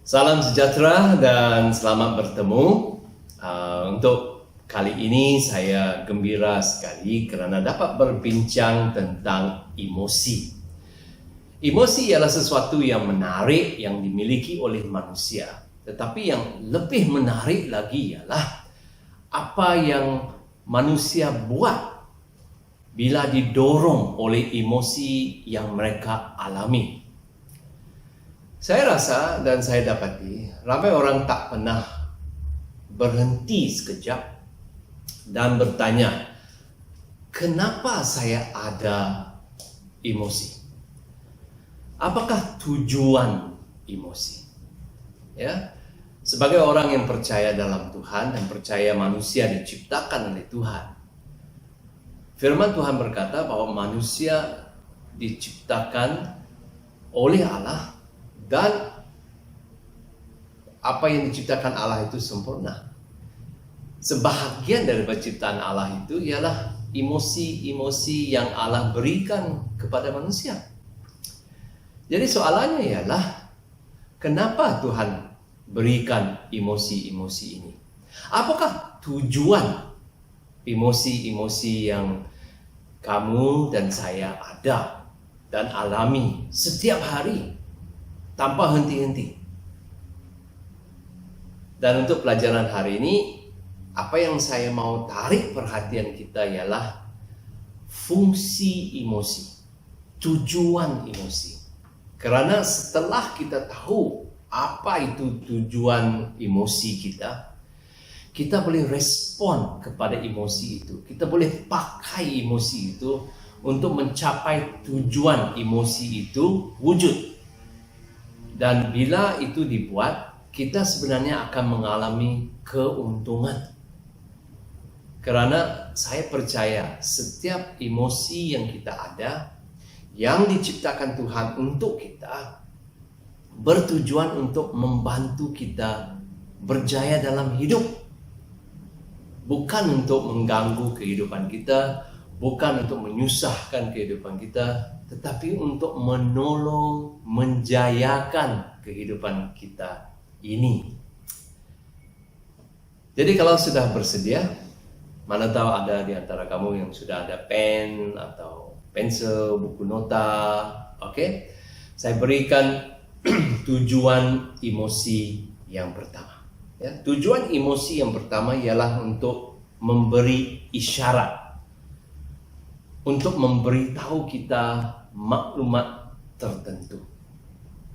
Salam sejahtera dan selamat bertemu. Untuk kali ini saya gembira sekali kerana dapat berbincang tentang emosi. Emosi ialah sesuatu yang menarik yang dimiliki oleh manusia. Tetapi yang lebih menarik lagi ialah apa yang manusia buat bila didorong oleh emosi yang mereka alami. Saya rasa dan saya dapati ramai orang tak pernah berhenti sekejap dan bertanya, kenapa saya ada emosi? Apakah tujuan emosi? Ya, sebagai orang yang percaya dalam Tuhan dan percaya manusia diciptakan oleh Tuhan, firman Tuhan berkata bahwa manusia diciptakan oleh Allah dan apa yang diciptakan Allah itu sempurna. Sebahagian dari penciptaan Allah itu ialah emosi-emosi yang Allah berikan kepada manusia. Jadi soalannya ialah, kenapa Tuhan berikan emosi-emosi ini? Apakah tujuan emosi-emosi yang kamu dan saya ada dan alami setiap hari tanpa henti-henti? Dan untuk pelajaran hari ini, apa yang saya mau tarik perhatian kita ialah fungsi emosi, tujuan emosi. Karena setelah kita tahu apa itu tujuan emosi kita boleh respon kepada emosi itu. Kita boleh pakai emosi itu untuk mencapai tujuan emosi itu wujud. Dan bila itu dibuat, kita sebenarnya akan mengalami keuntungan. Karena saya percaya setiap emosi yang kita ada, yang diciptakan Tuhan untuk kita, bertujuan untuk membantu kita berjaya dalam hidup. Bukan untuk mengganggu kehidupan kita, bukan untuk menyusahkan kehidupan kita, tetapi untuk menolong, menjayakan kehidupan kita ini. Jadi kalau sudah bersedia, mana tahu ada di antara kamu yang sudah ada pen atau pensil, buku nota, oke? Saya berikan tujuan emosi yang pertama. Ya, tujuan emosi yang pertama ialah untuk memberi isyarat, untuk memberitahu kita maklumat tertentu.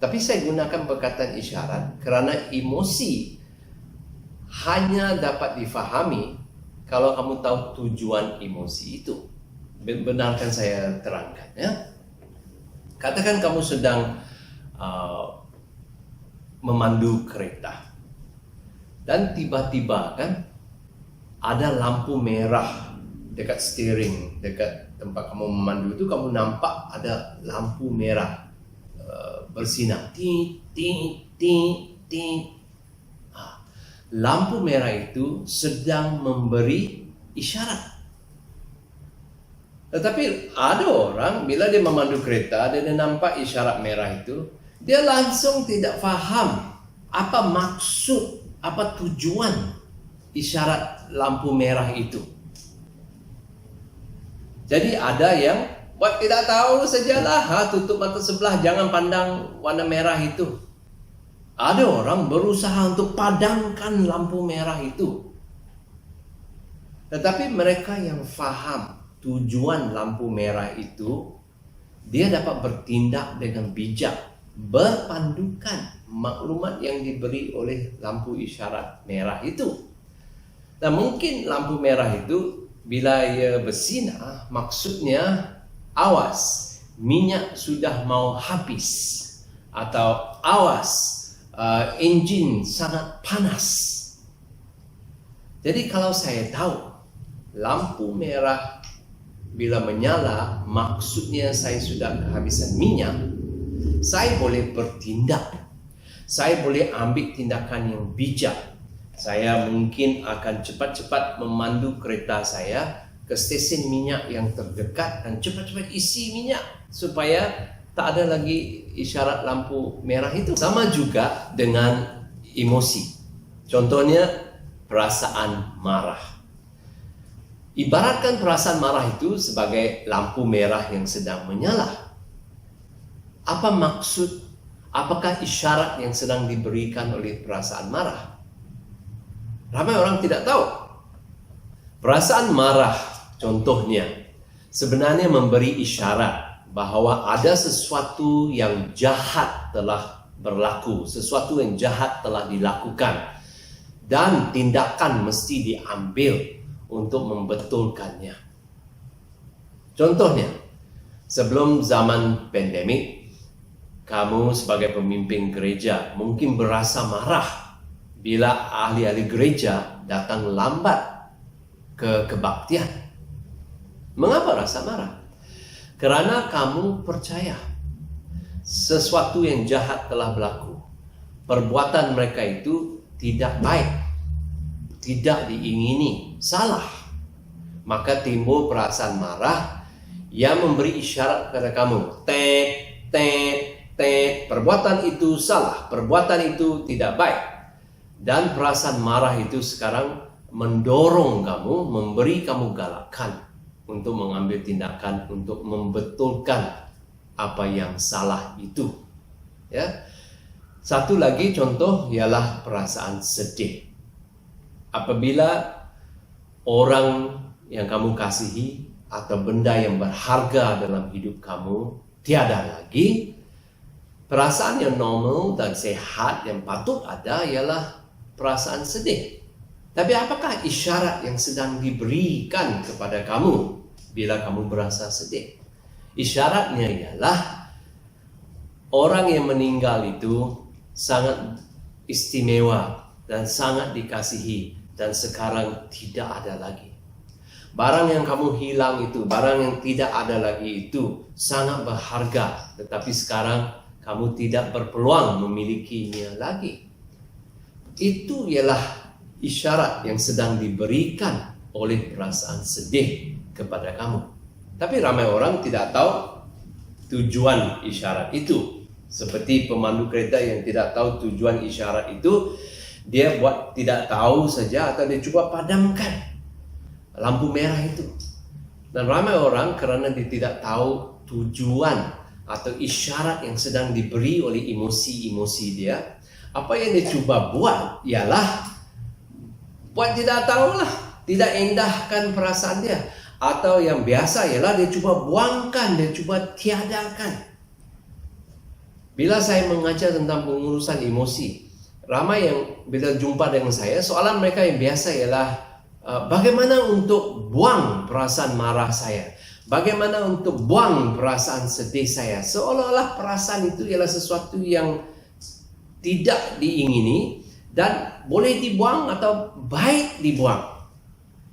Tapi saya gunakan perkataan isyarat kerana emosi hanya dapat difahami kalau kamu tahu tujuan emosi itu. Benarkan saya terangkan, ya. Katakan kamu sedang memandu kereta dan tiba-tiba kan ada lampu merah dekat steering, dekat tempat kamu memandu itu, kamu nampak ada lampu merah bersinar. Ting, ting, ting, ting. Lampu merah itu sedang memberi isyarat. Tetapi ada orang bila dia memandu kereta dan dia nampak isyarat merah itu, dia langsung tidak faham apa maksud, apa tujuan isyarat lampu merah itu. Jadi ada yang buat tidak tahu sajalah, tutup mata sebelah, jangan pandang warna merah itu. Ada orang berusaha untuk padamkan lampu merah itu. Tetapi mereka yang faham tujuan lampu merah itu, dia dapat bertindak dengan bijak, berpandukan maklumat yang diberi oleh lampu isyarat merah itu. Dan mungkin lampu merah itu bila ia bersinar, maksudnya awas, minyak sudah mau habis, atau awas, enjin sangat panas. Jadi kalau saya tahu lampu merah bila menyala, maksudnya saya sudah kehabisan minyak, saya boleh bertindak, saya boleh ambil tindakan yang bijak. Saya mungkin akan cepat-cepat memandu kereta saya ke stesen minyak yang terdekat dan cepat-cepat isi minyak supaya tak ada lagi isyarat lampu merah itu. Sama juga dengan emosi. Contohnya perasaan marah. Ibaratkan perasaan marah itu sebagai lampu merah yang sedang menyala. Apa maksud, apakah isyarat yang sedang diberikan oleh perasaan marah? Ramai orang tidak tahu. Perasaan marah, contohnya, sebenarnya memberi isyarat bahwa ada sesuatu yang jahat telah berlaku, sesuatu yang jahat telah dilakukan, dan tindakan mesti diambil untuk membetulkannya. Contohnya, sebelum zaman pandemik, kamu sebagai pemimpin gereja mungkin berasa marah bila ahli-ahli gereja datang lambat ke kebaktian. Mengapa rasa marah? Karena kamu percaya sesuatu yang jahat telah berlaku. Perbuatan mereka itu tidak baik, tidak diingini, salah. Maka timbul perasaan marah yang memberi isyarat kepada kamu. Perbuatan itu salah, perbuatan itu tidak baik. Dan perasaan marah itu sekarang mendorong kamu, memberi kamu galakan untuk mengambil tindakan, untuk membetulkan apa yang salah itu. Ya. Satu lagi contoh ialah perasaan sedih. Apabila orang yang kamu kasihi atau benda yang berharga dalam hidup kamu tiada lagi, perasaan yang normal dan sehat yang patut ada ialah perasaan sedih. Tapi apakah isyarat yang sedang diberikan kepada kamu bila kamu berasa sedih? Isyaratnya ialah orang yang meninggal itu sangat istimewa dan sangat dikasihi dan sekarang tidak ada lagi. Barang yang kamu hilang itu, barang yang tidak ada lagi itu sangat berharga, tetapi sekarang kamu tidak berpeluang memilikinya lagi. Itu ialah isyarat yang sedang diberikan oleh perasaan sedih kepada kamu. Tapi ramai orang tidak tahu tujuan isyarat itu. Seperti pemandu kereta yang tidak tahu tujuan isyarat itu, dia buat tidak tahu saja atau dia cuba padamkan lampu merah itu. Dan ramai orang kerana dia tidak tahu tujuan atau isyarat yang sedang diberi oleh emosi-emosi dia, apa yang dia cuba buat ialah buat tidak tahulah, tidak indahkan perasaan dia. Atau yang biasa ialah dia cuba buangkan, dia cuba tiadakan. Bila saya mengajar tentang pengurusan emosi, ramai yang bila jumpa dengan saya, soalan mereka yang biasa ialah bagaimana untuk buang perasaan marah saya? Bagaimana untuk buang perasaan sedih saya? Seolah-olah perasaan itu ialah sesuatu yang tidak diingini dan boleh dibuang atau baik dibuang.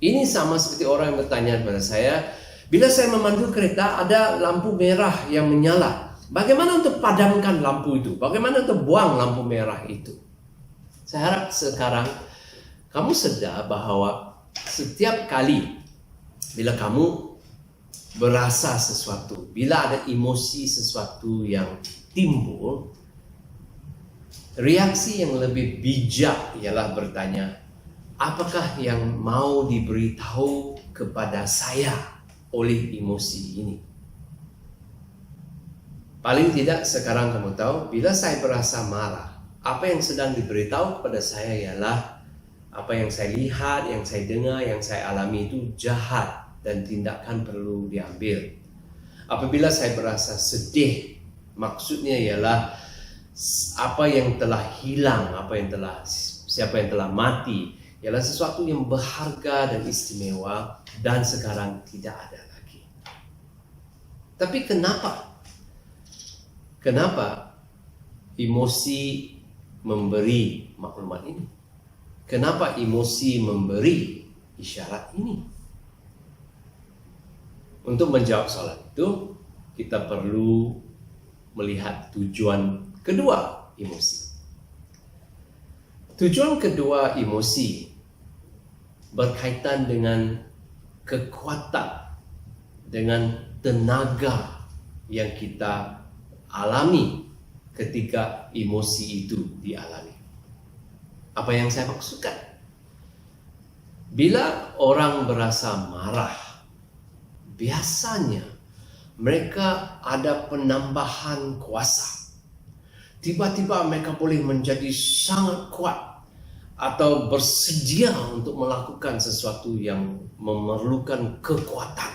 Ini sama seperti orang yang bertanya kepada saya, bila saya memandu kereta ada lampu merah yang menyala. Bagaimana untuk padamkan lampu itu? Bagaimana untuk buang lampu merah itu? Saya harap sekarang kamu sedar bahawa setiap kali bila kamu berasa sesuatu, bila ada emosi sesuatu yang timbul, reaksi yang lebih bijak ialah bertanya, apakah yang mau diberitahu kepada saya oleh emosi ini? Paling tidak sekarang kamu tahu, bila saya berasa marah, apa yang sedang diberitahu kepada saya ialah apa yang saya lihat, yang saya dengar, yang saya alami itu jahat dan tindakan perlu diambil. Apabila saya berasa sedih, maksudnya ialah apa yang telah hilang, siapa yang telah mati, ialah sesuatu yang berharga dan istimewa dan sekarang tidak ada lagi. Tapi Kenapa emosi memberi maklumat ini? Kenapa emosi memberi isyarat ini? Untuk menjawab soalan itu, kita perlu melihat tujuan kedua emosi. Tujuan kedua emosi berkaitan dengan kekuatan, dengan tenaga yang kita alami ketika emosi itu dialami. Apa yang saya maksudkan? Bila orang berasa marah, biasanya mereka ada penambahan kuasa. Tiba-tiba mereka boleh menjadi sangat kuat atau bersedia untuk melakukan sesuatu yang memerlukan kekuatan.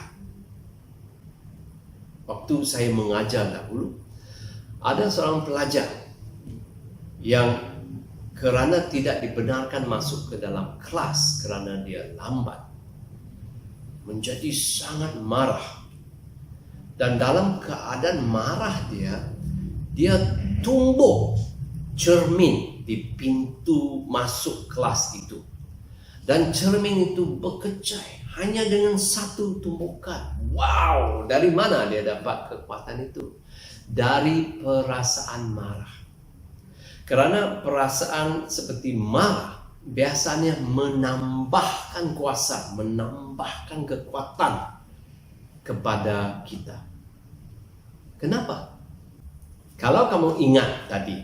Waktu saya mengajar dahulu, ada seorang pelajar yang kerana tidak dibenarkan masuk ke dalam kelas kerana dia lambat, menjadi sangat marah. Dan dalam keadaan marah dia tumbuk cermin di pintu masuk kelas itu. Dan cermin itu berkecai hanya dengan satu tumbukan. Wow, dari mana dia dapat kekuatan itu? Dari perasaan marah. Karena perasaan seperti marah biasanya menambahkan kuasa, menambahkan kekuatan kepada kita. Kenapa? Kalau kamu ingat tadi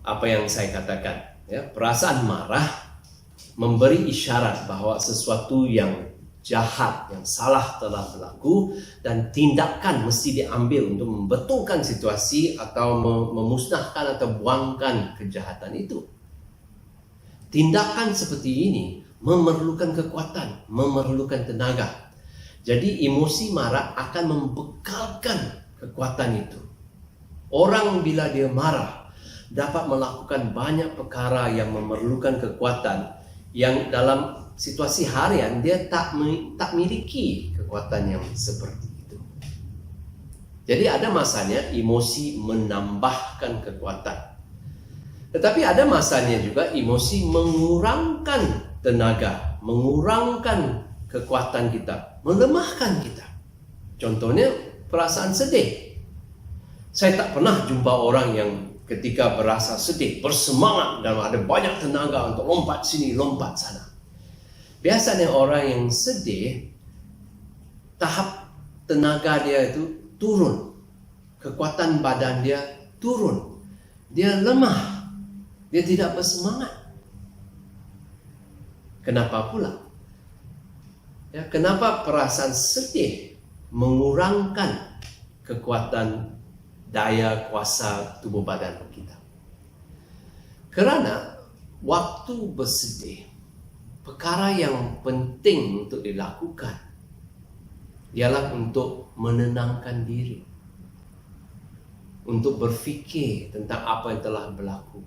apa yang saya katakan, ya, perasaan marah memberi isyarat bahwa sesuatu yang jahat, yang salah telah berlaku dan tindakan mesti diambil untuk membetulkan situasi atau memusnahkan atau buangkan kejahatan itu. Tindakan seperti ini memerlukan kekuatan, memerlukan tenaga. Jadi emosi marah akan membekalkan kekuatan itu. Orang bila dia marah dapat melakukan banyak perkara yang memerlukan kekuatan yang dalam situasi harian dia tak miliki kekuatan yang seperti itu. Jadi ada masanya emosi menambahkan kekuatan. Tetapi ada masanya juga emosi mengurangkan tenaga, mengurangkan kekuatan kita, melemahkan kita. Contohnya perasaan sedih. Saya tak pernah jumpa orang yang ketika berasa sedih, bersemangat dan ada banyak tenaga untuk lompat sini, lompat sana. Biasanya orang yang sedih, tahap tenaga dia itu turun. Kekuatan badan dia turun. Dia lemah. Dia tidak bersemangat. Kenapa pula? Ya, kenapa perasaan sedih mengurangkan kekuatan daya kuasa tubuh badan kita? Karena waktu bersedih, perkara yang penting untuk dilakukan ialah untuk menenangkan diri, untuk berfikir tentang apa yang telah berlaku,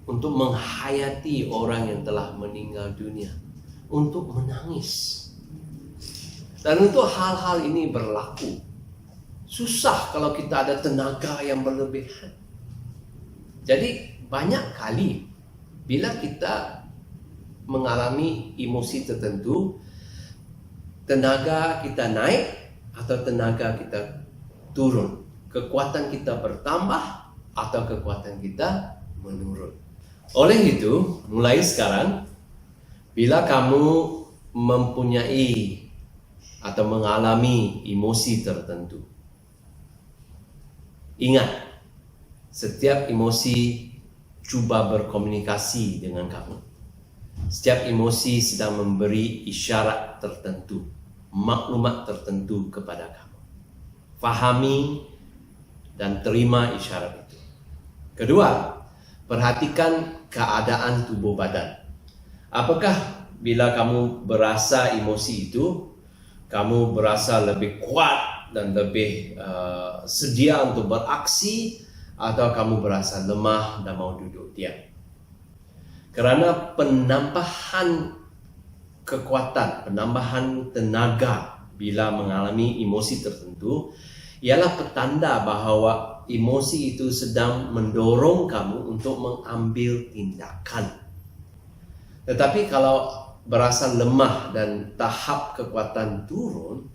untuk menghayati orang yang telah meninggal dunia, untuk menangis. Dan untuk hal-hal ini berlaku, susah kalau kita ada tenaga yang berlebihan. Jadi banyak kali bila kita mengalami emosi tertentu, tenaga kita naik atau tenaga kita turun. Kekuatan kita bertambah atau kekuatan kita menurun. Oleh itu, mulai sekarang, bila kamu mempunyai atau mengalami emosi tertentu, ingat, setiap emosi cuba berkomunikasi dengan kamu. Setiap emosi sedang memberi isyarat tertentu, maklumat tertentu kepada kamu. Fahami dan terima isyarat itu. Kedua, perhatikan keadaan tubuh badan. Apakah bila kamu berasa emosi itu, kamu berasa lebih kuat dan lebih sedia untuk beraksi, atau kamu berasa lemah dan mau duduk diam? Karena penambahan kekuatan, penambahan tenaga bila mengalami emosi tertentu ialah petanda bahawa emosi itu sedang mendorong kamu untuk mengambil tindakan. Tetapi kalau berasa lemah dan tahap kekuatan turun,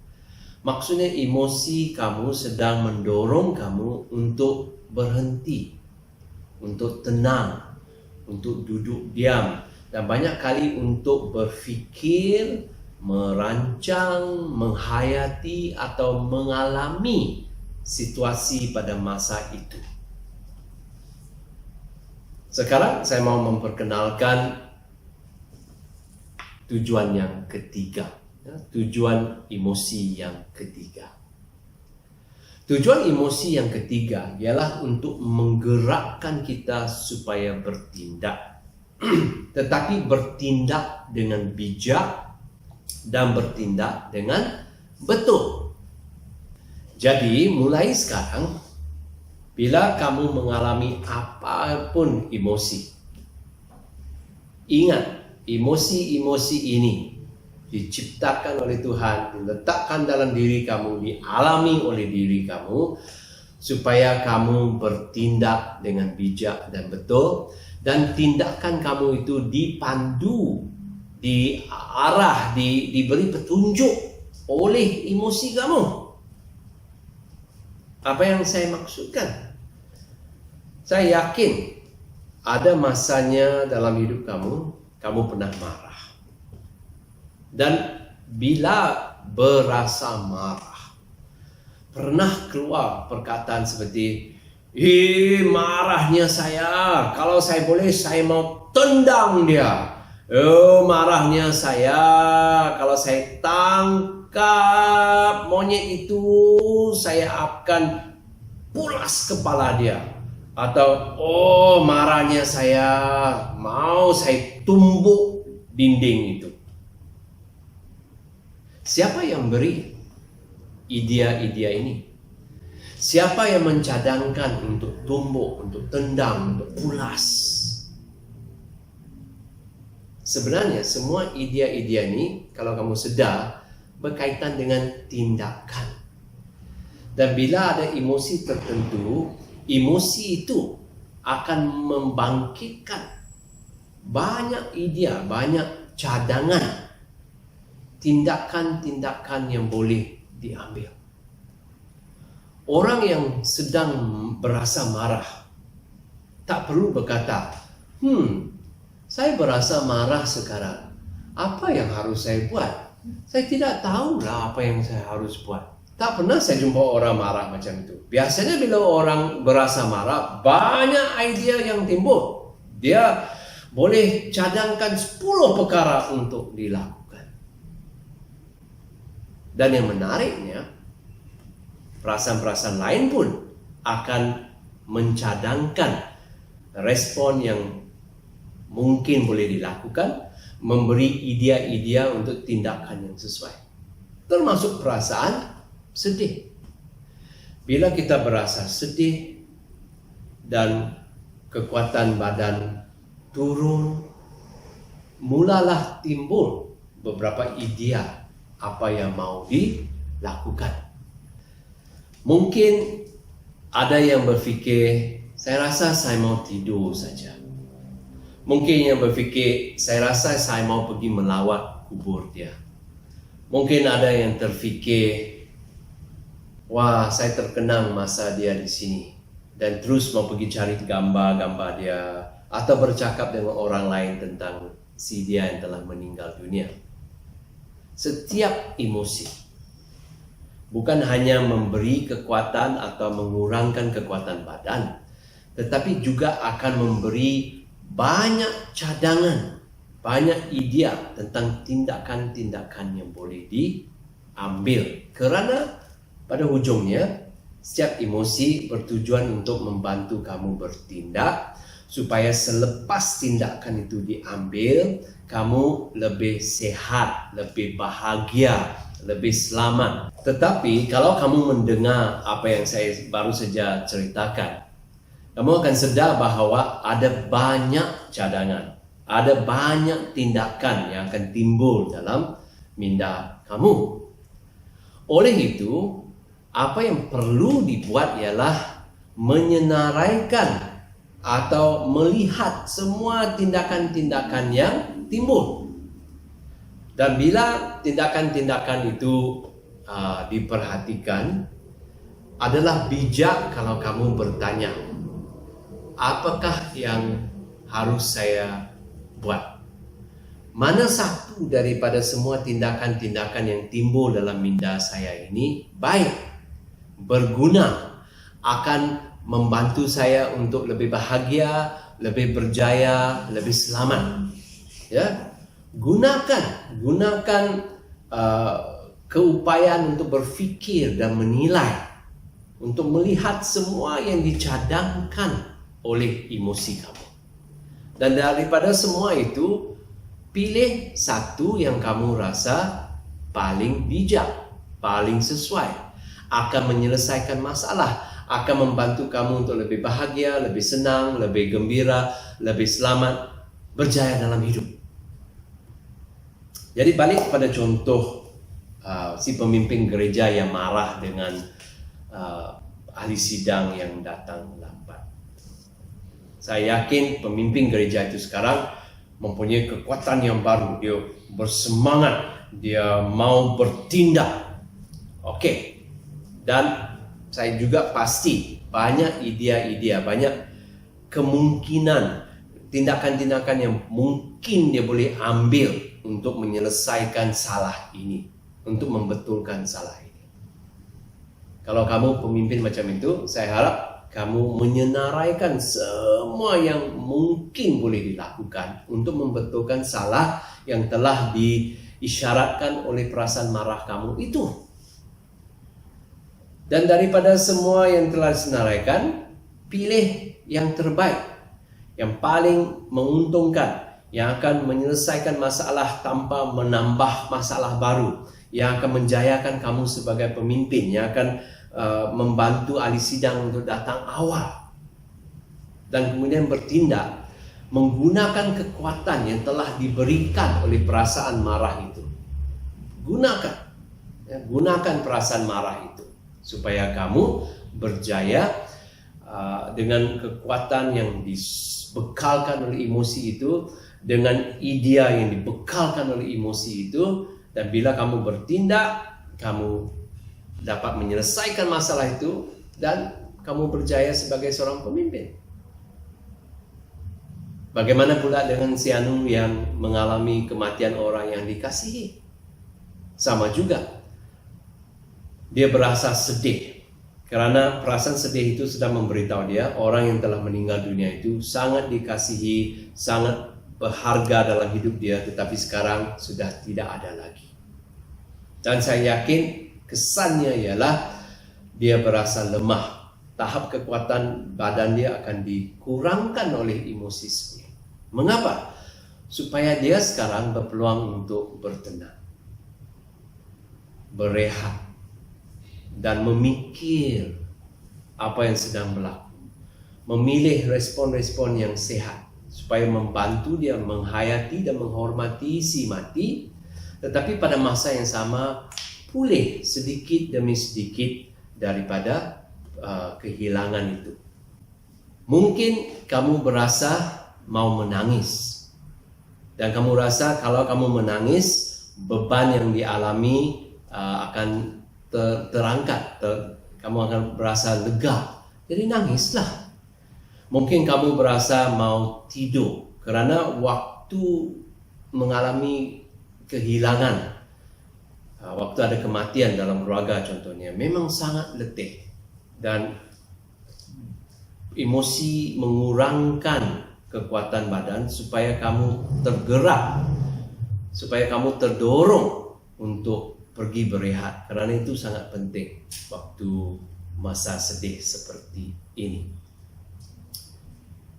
maksudnya emosi kamu sedang mendorong kamu untuk berhenti, untuk tenang, untuk duduk diam, dan banyak kali untuk berfikir, merancang, menghayati atau mengalami situasi pada masa itu. Sekarang saya mau memperkenalkan tujuan yang ketiga, tujuan emosi yang ketiga. Tujuan emosi yang ketiga ialah untuk menggerakkan kita supaya bertindak. Tetapi bertindak dengan bijak dan bertindak dengan betul. Jadi mulai sekarang, bila kamu mengalami apapun emosi, ingat, emosi-emosi ini diciptakan oleh Tuhan, diletakkan dalam diri kamu, dialami oleh diri kamu, supaya kamu bertindak dengan bijak dan betul, dan tindakan kamu itu dipandu, diarah, diberi petunjuk oleh emosi kamu. Apa yang saya maksudkan? Saya yakin ada masanya dalam hidup kamu pernah marah. Dan bila berasa marah, pernah keluar perkataan seperti, marahnya saya, kalau saya boleh saya mau tendang dia. Marahnya saya, kalau saya tangkap monyet itu, saya akan pulas kepala dia. Atau, marahnya saya, mau saya tumbuk dinding itu. Siapa yang beri idea-idea ini? Siapa yang mencadangkan untuk tumbuk, untuk tendang, untuk pulas? Sebenarnya semua idea-idea ini, kalau kamu sedar, berkaitan dengan tindakan. Dan bila ada emosi tertentu, emosi itu akan membangkitkan banyak idea, banyak cadangan, tindakan-tindakan yang boleh diambil. Orang yang sedang berasa marah tak perlu berkata, saya berasa marah sekarang, apa yang harus saya buat? Saya tidak tahulah apa yang saya harus buat. Tak pernah saya jumpa orang marah macam itu. Biasanya bila orang berasa marah, banyak idea yang timbul. Dia boleh cadangkan 10 perkara untuk dilakukan. Dan yang menariknya, perasaan-perasaan lain pun akan mencadangkan respon yang mungkin boleh dilakukan, memberi idea-idea untuk tindakan yang sesuai. Termasuk perasaan sedih. Bila kita berasa sedih dan kekuatan badan turun, mulalah timbul beberapa idea apa yang mau dilakukan. Mungkin ada yang berfikir, saya rasa saya mau tidur saja. Mungkin yang berfikir, saya rasa saya mau pergi melawat kubur dia. Mungkin ada yang terfikir, wah, saya terkenang masa dia di sini, dan terus mau pergi cari gambar-gambar dia, atau bercakap dengan orang lain tentang si dia yang telah meninggal dunia. Setiap emosi bukan hanya memberi kekuatan atau mengurangkan kekuatan badan, tetapi juga akan memberi banyak cadangan, banyak idea tentang tindakan-tindakan yang boleh diambil. Karena pada ujungnya, setiap emosi bertujuan untuk membantu kamu bertindak, supaya selepas tindakan itu diambil, kamu lebih sehat, lebih bahagia, lebih selamat. Tetapi kalau kamu mendengar apa yang saya baru saja ceritakan, kamu akan sedar bahawa ada banyak cadangan, ada banyak tindakan yang akan timbul dalam minda kamu. Oleh itu, apa yang perlu dibuat ialah menyenaraikan atau melihat semua tindakan-tindakan yang timbul. Dan bila tindakan-tindakan itu diperhatikan, adalah bijak kalau kamu bertanya, apakah yang harus saya buat? Mana satu daripada semua tindakan-tindakan yang timbul dalam minda saya ini baik, berguna, akan membantu saya untuk lebih bahagia, lebih berjaya, lebih selamat. Ya, gunakan keupayaan untuk berfikir dan menilai, untuk melihat semua yang dicadangkan oleh emosi kamu. Dan daripada semua itu, pilih satu yang kamu rasa paling bijak, paling sesuai, akan menyelesaikan masalah, akan membantu kamu untuk lebih bahagia, lebih senang, lebih gembira, lebih selamat, berjaya dalam hidup. Jadi balik pada contoh si pemimpin gereja yang marah dengan ahli sidang yang datang lambat. Saya yakin pemimpin gereja itu sekarang mempunyai kekuatan yang baru. Dia bersemangat, dia mau bertindak. Oke. Dan saya juga pasti banyak ide-ide, banyak kemungkinan tindakan-tindakan yang mungkin dia boleh ambil untuk menyelesaikan salah ini, untuk membetulkan salah ini. Kalau kamu pemimpin macam itu, saya harap kamu menyenaraikan semua yang mungkin boleh dilakukan untuk membetulkan salah yang telah diisyaratkan oleh perasaan marah kamu itu. Dan daripada semua yang telah disenaraikan, pilih yang terbaik, yang paling menguntungkan, yang akan menyelesaikan masalah tanpa menambah masalah baru, yang akan menjayakan kamu sebagai pemimpin, yang akan membantu ahli sidang untuk datang awal. Dan kemudian bertindak menggunakan kekuatan yang telah diberikan oleh perasaan marah itu. Gunakan perasaan marah itu supaya kamu berjaya dengan kekuatan yang dibekalkan oleh emosi itu, dengan ide yang dibekalkan oleh emosi itu. Dan bila kamu bertindak, kamu dapat menyelesaikan masalah itu dan kamu berjaya sebagai seorang pemimpin. Bagaimana pula dengan si Anu yang mengalami kematian orang yang dikasihi? Sama juga. Dia berasa sedih karena perasaan sedih itu sedang memberitahu dia orang yang telah meninggal dunia itu sangat dikasihi, sangat berharga dalam hidup dia, tetapi sekarang sudah tidak ada lagi. Dan saya yakin kesannya ialah dia berasa lemah. Tahap kekuatan badan dia akan dikurangkan oleh emosi sedih. Mengapa? Supaya dia sekarang berpeluang untuk bertenang, berehat, dan memikir apa yang sedang berlaku. Memilih respon-respon yang sehat supaya membantu dia menghayati dan menghormati si mati, tetapi pada masa yang sama pulih sedikit demi sedikit daripada kehilangan itu. Mungkin kamu berasa mau menangis, dan kamu rasa kalau kamu menangis, beban yang dialami akan terangkat, kamu akan berasa lega. Jadi nangislah. Mungkin kamu berasa mau tidur karena waktu mengalami kehilangan, waktu ada kematian dalam keluarga contohnya, memang sangat letih dan emosi mengurangkan kekuatan badan supaya kamu tergerak, supaya kamu terdorong untuk pergi berehat, karena itu sangat penting waktu masa sedih seperti ini.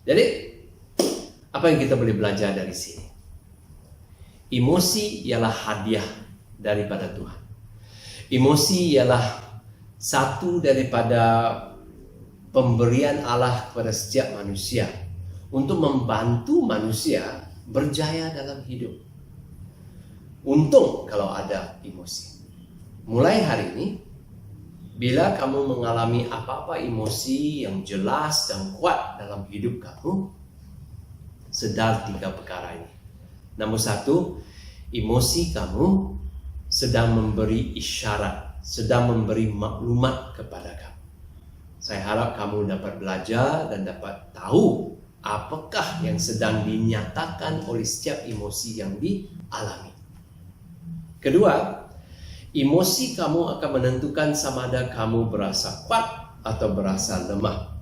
Jadi apa yang kita boleh belajar dari sini? Emosi ialah hadiah daripada Tuhan. Emosi ialah satu daripada pemberian Allah kepada setiap manusia untuk membantu manusia berjaya dalam hidup. Untung kalau ada emosi. Mulai hari ini, bila kamu mengalami apa-apa emosi yang jelas dan kuat dalam hidup kamu, sedar 3 perkara ini. Nomor 1, emosi kamu sedang memberi isyarat, sedang memberi maklumat kepada kamu. Saya harap kamu dapat belajar dan dapat tahu apakah yang sedang dinyatakan oleh setiap emosi yang dialami. Kedua, emosi kamu akan menentukan sama ada kamu berasa kuat atau berasa lemah.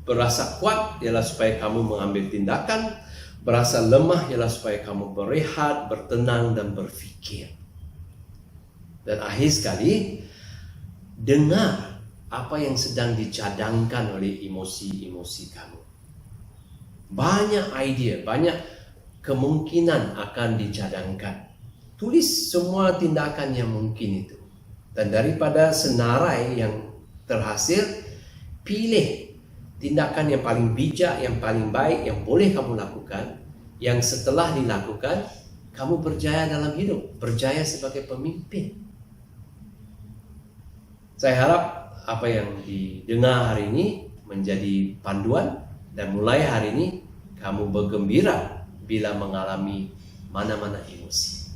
berasa kuat ialah supaya kamu mengambil tindakan, berasa lemah ialah supaya kamu berehat, bertenang, dan berfikir. Dan akhir sekali, dengar apa yang sedang dicadangkan oleh emosi-emosi kamu. Banyak idea, banyak kemungkinan akan dicadangkan. Tulis semua tindakan yang mungkin itu. Dan daripada senarai yang terhasil, pilih tindakan yang paling bijak, yang paling baik, yang boleh kamu lakukan, yang setelah dilakukan, kamu berjaya dalam hidup, berjaya sebagai pemimpin. Saya harap apa yang didengar hari ini menjadi panduan, dan mulai hari ini kamu bergembira bila mengalami mana-mana emosi.